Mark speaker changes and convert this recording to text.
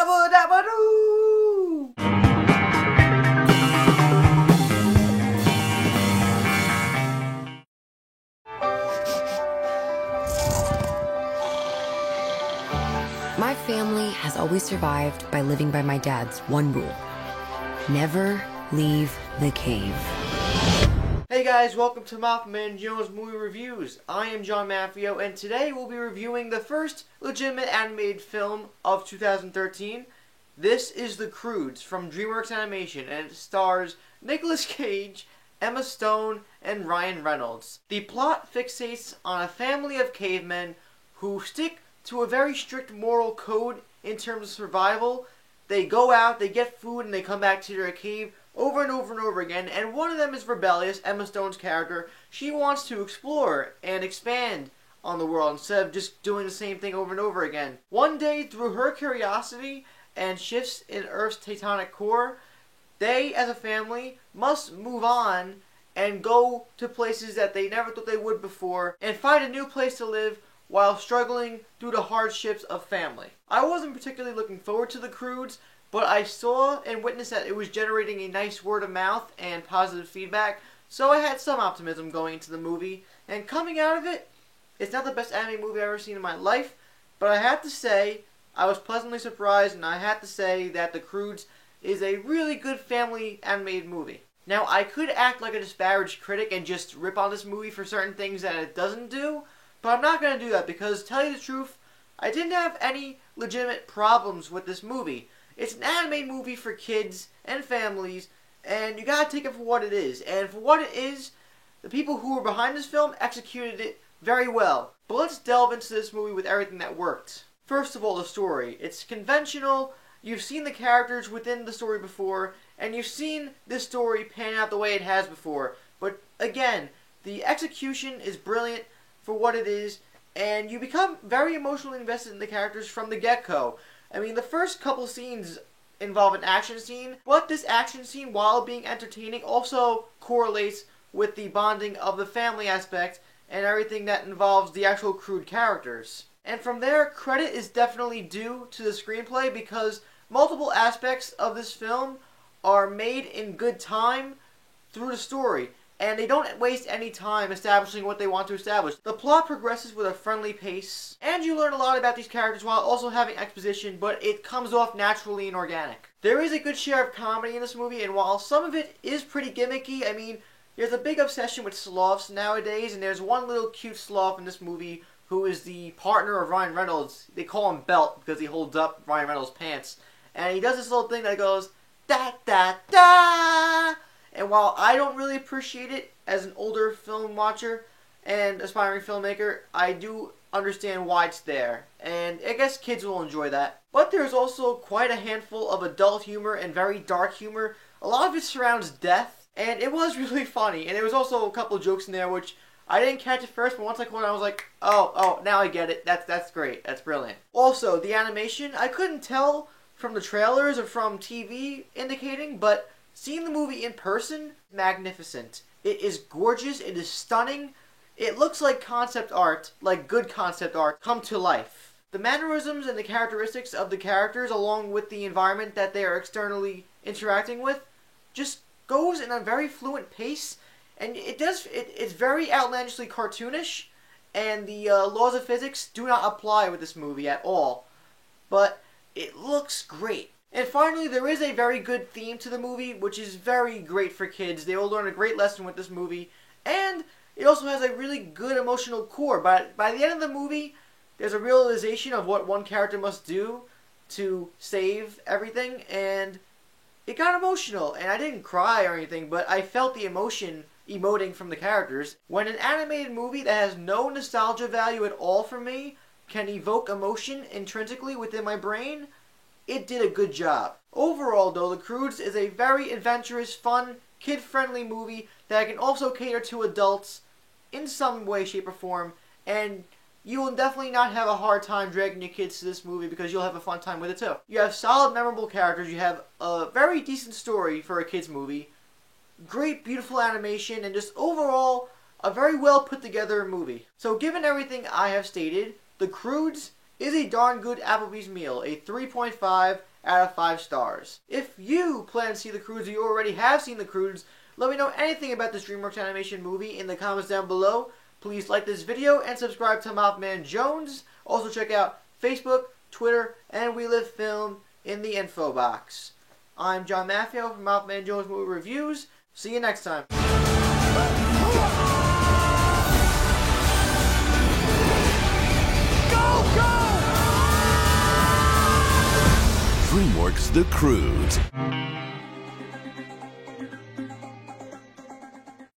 Speaker 1: Yabba dabba doo!
Speaker 2: My family has always survived by living by my dad's one rule: never leave the cave.
Speaker 1: Hey guys, welcome to Mothman Mangino's Movie Reviews. I am John Maffio, and today we'll be reviewing the first legitimate animated film of 2013. This is The Croods from DreamWorks Animation, and it stars Nicolas Cage, Emma Stone, and Ryan Reynolds. The plot fixates on a family of cavemen who stick to a very strict moral code in terms of survival. They go out, they get food, and they come back to their cave over and over and over again, and one of them is rebellious. Emma Stone's character, she wants to explore and expand on the world instead of just doing the same thing over and over again. One day, through her curiosity and shifts in Earth's tectonic core, they, as a family, must move on and go to places that they never thought they would before, and find a new place to live while struggling through the hardships of family. I wasn't particularly looking forward to The Croods, but I saw and witnessed that it was generating a nice word of mouth and positive feedback, so I had some optimism going into the movie. And coming out of it, it's not the best anime movie I've ever seen in my life, but I have to say, I was pleasantly surprised, and I have to say that The Croods is a really good family animated movie. Now, I could act like a disparaged critic and just rip on this movie for certain things that it doesn't do, but I'm not going to do that because, to tell you the truth, I didn't have any legitimate problems with this movie. It's an anime movie for kids and families, and you gotta take it for what it is. And for what it is, the people who were behind this film executed it very well. But let's delve into this movie with everything that worked. First of all, the story. It's conventional. You've seen the characters within the story before, and you've seen this story pan out the way it has before. But again, the execution is brilliant for what it is, and you become very emotionally invested in the characters from the get-go. I mean, the first couple scenes involve an action scene, but this action scene, while being entertaining, also correlates with the bonding of the family aspect and everything that involves the actual Crood characters. And from there, credit is definitely due to the screenplay because multiple aspects of this film are made in good time through the story, and they don't waste any time establishing what they want to establish. The plot progresses with a friendly pace, and you learn a lot about these characters while also having exposition, but it comes off naturally and organic. There is a good share of comedy in this movie, and while some of it is pretty gimmicky, I mean, there's a big obsession with sloths nowadays, and there's one little cute sloth in this movie who is the partner of Ryan Reynolds. They call him Belt because he holds up Ryan Reynolds' pants, and he does this little thing that goes, da da da! And while I don't really appreciate it as an older film watcher and aspiring filmmaker, I do understand why it's there. And I guess kids will enjoy that. But there's also quite a handful of adult humor and very dark humor. A lot of it surrounds death, and it was really funny. And there was also a couple of jokes in there which I didn't catch at first, but once I caught it, I was like, oh, now I get it. That's great. That's brilliant. Also, the animation, I couldn't tell from the trailers or from TV indicating, but seeing the movie in person, magnificent. It is gorgeous, it is stunning, it looks like concept art, like good concept art, come to life. The mannerisms and the characteristics of the characters, along with the environment that they are externally interacting with, just goes in a very fluent pace, and it's very outlandishly cartoonish, and the laws of physics do not apply with this movie at all. But it looks great. And finally, there is a very good theme to the movie, which is very great for kids. They will learn a great lesson with this movie. And it also has a really good emotional core. But by the end of the movie, there's a realization of what one character must do to save everything. And it got emotional. And I didn't cry or anything, but I felt the emotion emoting from the characters. When an animated movie that has no nostalgia value at all for me can evoke emotion intrinsically within my brain, it did a good job. Overall, though, The Croods is a very adventurous, fun, kid-friendly movie that can also cater to adults in some way, shape, or form, and you will definitely not have a hard time dragging your kids to this movie because you'll have a fun time with it too. You have solid, memorable characters, you have a very decent story for a kid's movie, great, beautiful animation, and just overall, a very well put together movie. So given everything I have stated, The Croods is a darn good Applebee's meal, a 3.5 out of 5 stars. If you plan to see The Croods or you already have seen The Croods, let me know anything about this DreamWorks animation movie in the comments down below. Please like this video and subscribe to Mothman Jones. Also check out Facebook, Twitter, and We Live Film in the info box. I'm John Maffio from Mothman Jones Movie Reviews. See you next time.
Speaker 3: DreamWorks The Croods.